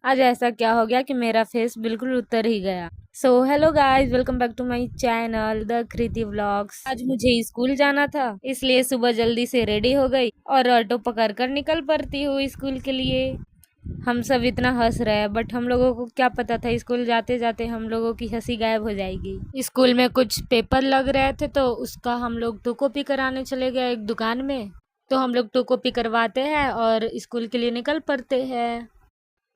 आज ऐसा क्या हो गया कि मेरा फेस बिल्कुल उतर ही गया। So hello guys, welcome back to my channel the Kriti vlogs. आज मुझे स्कूल जाना था, इसलिए सुबह जल्दी से रेडी हो गई और ऑटो पकड़ कर निकल पड़ती हूँ स्कूल के लिए। हम सब इतना हंस रहे हैं, बट हम लोगों को क्या पता था स्कूल जाते जाते हम लोगों की हंसी गायब हो जाएगी। स्कूल में कुछ पेपर लग रहे थे तो उसका हम लोग टू कॉपी कराने चले गए एक दुकान में। तो हम लोग टू कॉपी करवाते हैं और स्कूल के लिए निकल पड़ते हैं।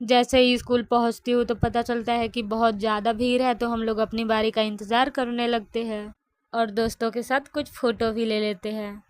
जैसे ही स्कूल पहुंचती हूँ तो पता चलता है कि बहुत ज़्यादा भीड़ है, तो हम लोग अपनी बारी का इंतज़ार करने लगते हैं और दोस्तों के साथ कुछ फ़ोटो भी ले लेते हैं।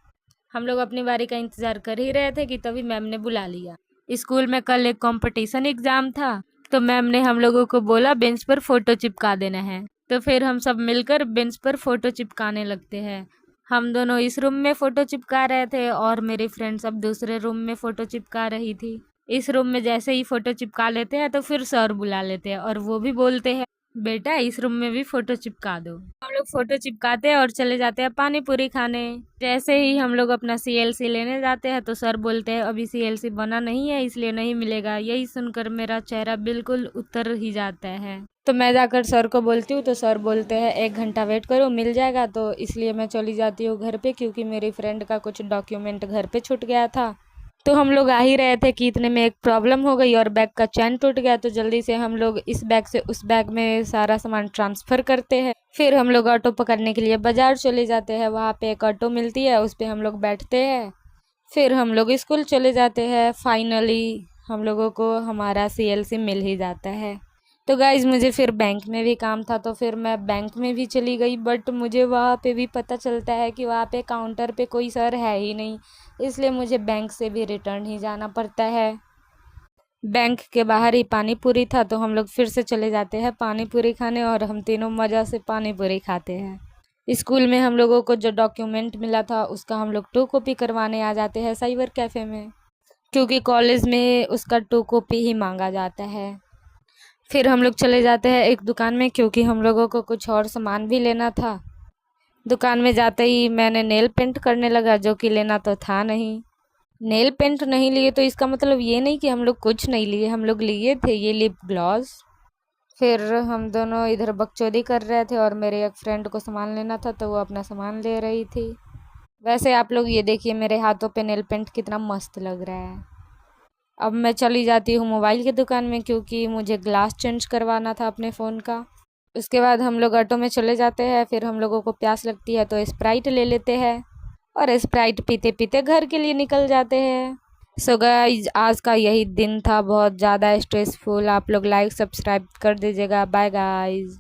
हम लोग अपनी बारी का इंतज़ार कर ही रहे थे कि तभी मैम ने बुला लिया। स्कूल में कल एक कंपटीशन एग्ज़ाम था, तो मैम ने हम लोगों को बोला बेंच पर फ़ोटो चिपका देना है। तो फिर हम सब मिलकर बेंच पर फ़ोटो चिपकाने लगते हैं। हम दोनों इस रूम में फ़ोटो चिपका रहे थे और मेरी फ्रेंड सब दूसरे रूम में फ़ोटो चिपका रही थी। इस रूम में जैसे ही फ़ोटो चिपका लेते हैं तो फिर सर बुला लेते हैं और वो भी बोलते हैं बेटा इस रूम में भी फ़ोटो चिपका दो। हम लोग फ़ोटो चिपकाते हैं और चले जाते हैं पानी पूरी खाने। जैसे ही हम लोग अपना सीएलसी लेने जाते हैं तो सर बोलते हैं अभी सीएलसी बना नहीं है इसलिए नहीं मिलेगा। यही सुनकर मेरा चेहरा बिल्कुल उतर ही जाता है। तो मैं जाकर सर को बोलती हूँ तो सर बोलते हैं 1 घंटा वेट करो मिल जाएगा। तो इसलिए मैं चली जाती हूँ घर पे, क्योंकि मेरी फ्रेंड का कुछ डॉक्यूमेंट घर पे छूट गया था। तो हम लोग आ ही रहे थे कि इतने में एक प्रॉब्लम हो गई और बैग का चैन टूट गया। तो जल्दी से हम लोग इस बैग से उस बैग में सारा सामान ट्रांसफ़र करते हैं। फिर हम लोग ऑटो पकड़ने के लिए बाज़ार चले जाते हैं। वहाँ पे एक ऑटो मिलती है, उस पर हम लोग बैठते हैं। फिर हम लोग स्कूल चले जाते हैं। फाइनली हम लोगों को हमारा सीएलसी मिल ही जाता है। तो गाइज़ मुझे फिर बैंक में भी काम था, तो फिर मैं बैंक में भी चली गई। बट मुझे वहाँ पे भी पता चलता है कि वहाँ पे काउंटर पे कोई सर है ही नहीं, इसलिए मुझे बैंक से भी रिटर्न ही जाना पड़ता है। बैंक के बाहर ही पानी पूरी था, तो हम लोग फिर से चले जाते हैं पानी पूरी खाने और हम तीनों मज़ा से पानी पूरी खाते हैं। स्कूल में हम लोगों को जो डॉक्यूमेंट मिला था उसका हम लोग टू कॉपी करवाने आ जाते हैं साइबर कैफ़े में, क्योंकि कॉलेज में उसका टू कॉपी ही मांगा जाता है। फिर हम लोग चले जाते हैं एक दुकान में, क्योंकि हम लोगों को कुछ और सामान भी लेना था। दुकान में जाते ही मैंने नेल पेंट करने लगा, जो कि लेना तो था नहीं। नेल पेंट नहीं लिए तो इसका मतलब ये नहीं कि हम लोग कुछ नहीं लिए, हम लोग लिए थे ये लिप ग्लॉस। फिर हम दोनों इधर बकचोदी कर रहे थे और मेरे एक फ्रेंड को सामान लेना था, तो वो अपना सामान ले रही थी। वैसे आप लोग ये देखिए मेरे हाथों पे नेल पेंट कितना मस्त लग रहा है। अब मैं चली जाती हूँ मोबाइल की दुकान में, क्योंकि मुझे ग्लास चेंज करवाना था अपने फ़ोन का। उसके बाद हम लोग ऑटो में चले जाते हैं। फिर हम लोगों को प्यास लगती है तो स्प्राइट ले लेते हैं और स्प्राइट पीते पीते घर के लिए निकल जाते हैं। सो गाइस आज का यही दिन था, बहुत ज़्यादा स्ट्रेसफुल। आप लोग लाइक सब्सक्राइब कर दीजिएगा। Bye guys.